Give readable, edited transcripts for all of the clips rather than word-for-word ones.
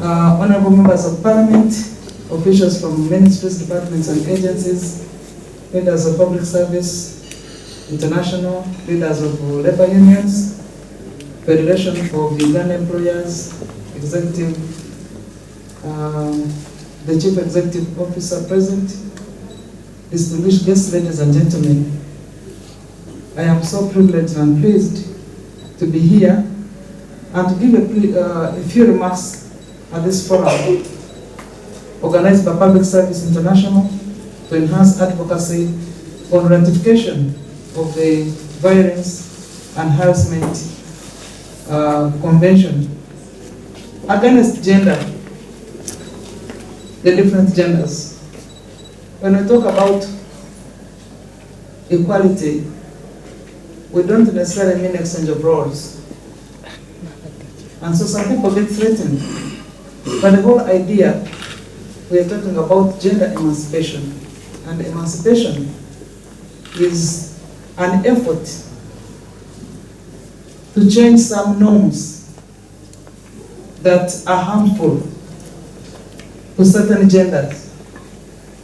Honorable members of parliament, officials from ministries, departments and agencies, leaders of public service, international, leaders of labor unions, Federation of Ugandan Employers, executive, the chief executive officer present, distinguished guests, ladies and gentlemen. I am so privileged and pleased to be here and to give a few remarks at this forum organized by Public Service International to enhance advocacy on ratification of the Violence and Harassment Convention against gender, the different genders. When we talk about equality, we don't necessarily mean exchange of roles. And so some people get threatened. But the whole idea, we are talking about gender emancipation. And emancipation is an effort to change some norms that are harmful to certain genders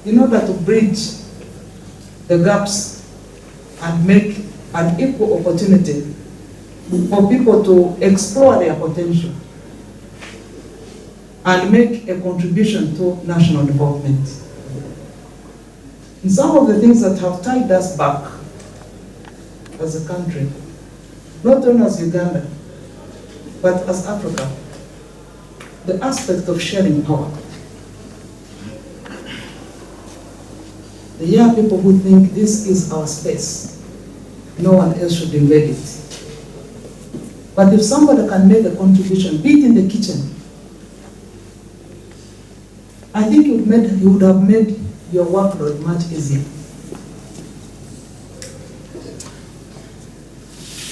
in order to bridge the gaps and make an equal opportunity for people to explore their potential and make a contribution to national development. And some of the things that have tied us back as a country, not only as Uganda, but as Africa, the aspect of sharing power. There are people who think this is our space, no one else should invade it. But if somebody can make a contribution, be it in the kitchen, I think you would have made your workload much easier.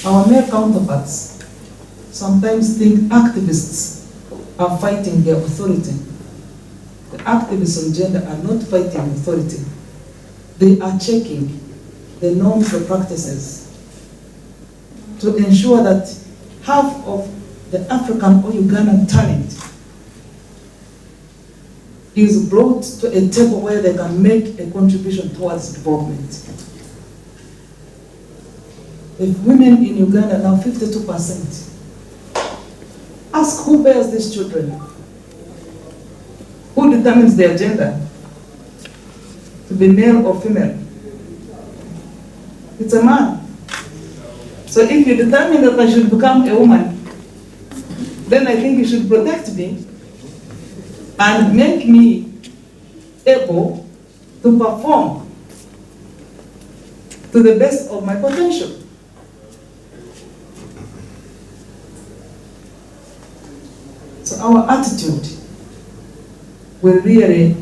Our male counterparts sometimes think activists are fighting their authority. The activists on gender are not fighting authority. They are checking the norms, the practices, to ensure that half of the African or Ugandan talent is brought to a table where they can make a contribution towards development. If women in Uganda now 52%, ask who bears these children? Who determines their gender? To be male or female? It's a man. So if you determine that I should become a woman, then I think you should protect me and make me able to perform to the best of my potential. So our attitude will really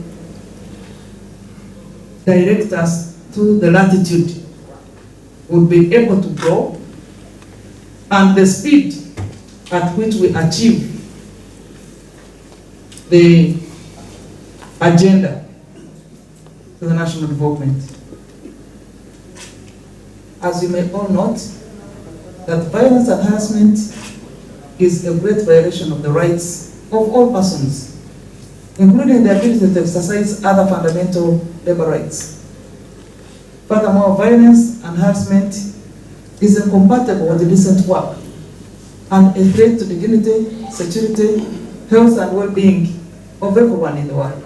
direct us to the latitude we'll be able to grow and the speed at which we achieve the agenda to the national development. As you may all note, that violence and harassment is a great violation of the rights of all persons, including the ability to exercise other fundamental labor rights. Furthermore, violence and harassment is incompatible with decent work and a threat to the dignity, security, health and well-being of everyone in the world.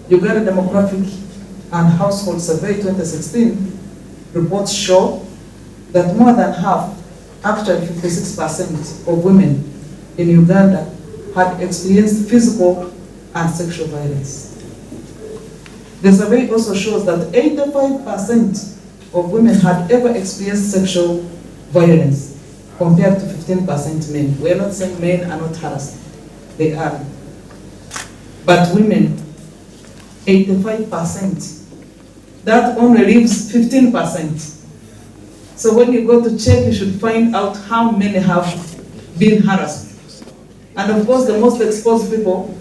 Uganda Demographic and Household Survey 2016 reports show that more than half, actually 56% of women in Uganda had experienced physical and sexual violence. The survey also shows that 85% of women had ever experienced sexual violence, compared to 15% men. We are not saying men are not harassed. They are. But women, 85%. That only leaves 15%. So when you go to check, you should find out how many have been harassed. And of course, the most exposed people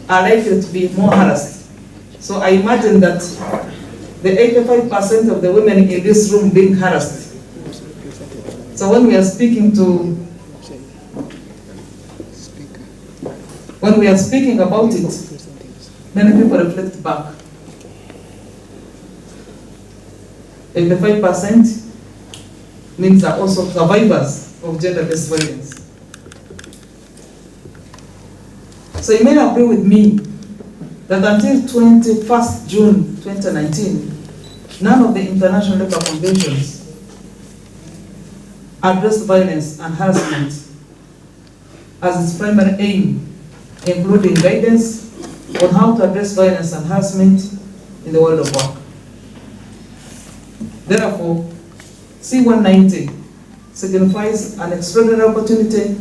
are likely to be more harassed. So I imagine that the 85% of the women in this room being harassed. So when we are speaking to When we are speaking about it, many people reflect back. 85% means are also survivors of gender-based violence. So you may agree with me that until 21st June 2019, none of the international labor conventions addressed violence and harassment as its primary aim, including guidance on how to address violence and harassment in the world of work. Therefore, C190 signifies an extraordinary opportunity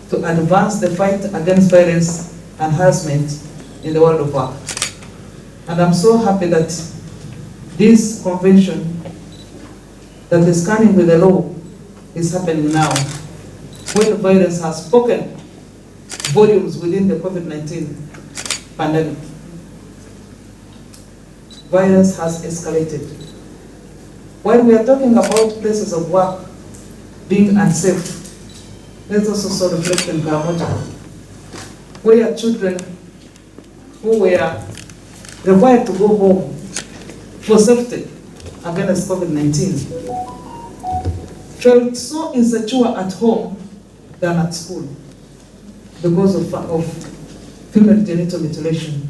to advance the fight against violence and harassment in the world of work. And I'm so happy that this convention that is coming with the law is happening now, when violence has spoken volumes within the COVID-19 pandemic. Violence has escalated. While we are talking about places of work being unsafe, let's also reflect in Karamoja, where children who were required to go home for safety against COVID-19 felt so insecure at home than at school because of female genital mutilation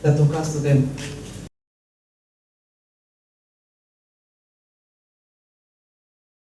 that occurs to them.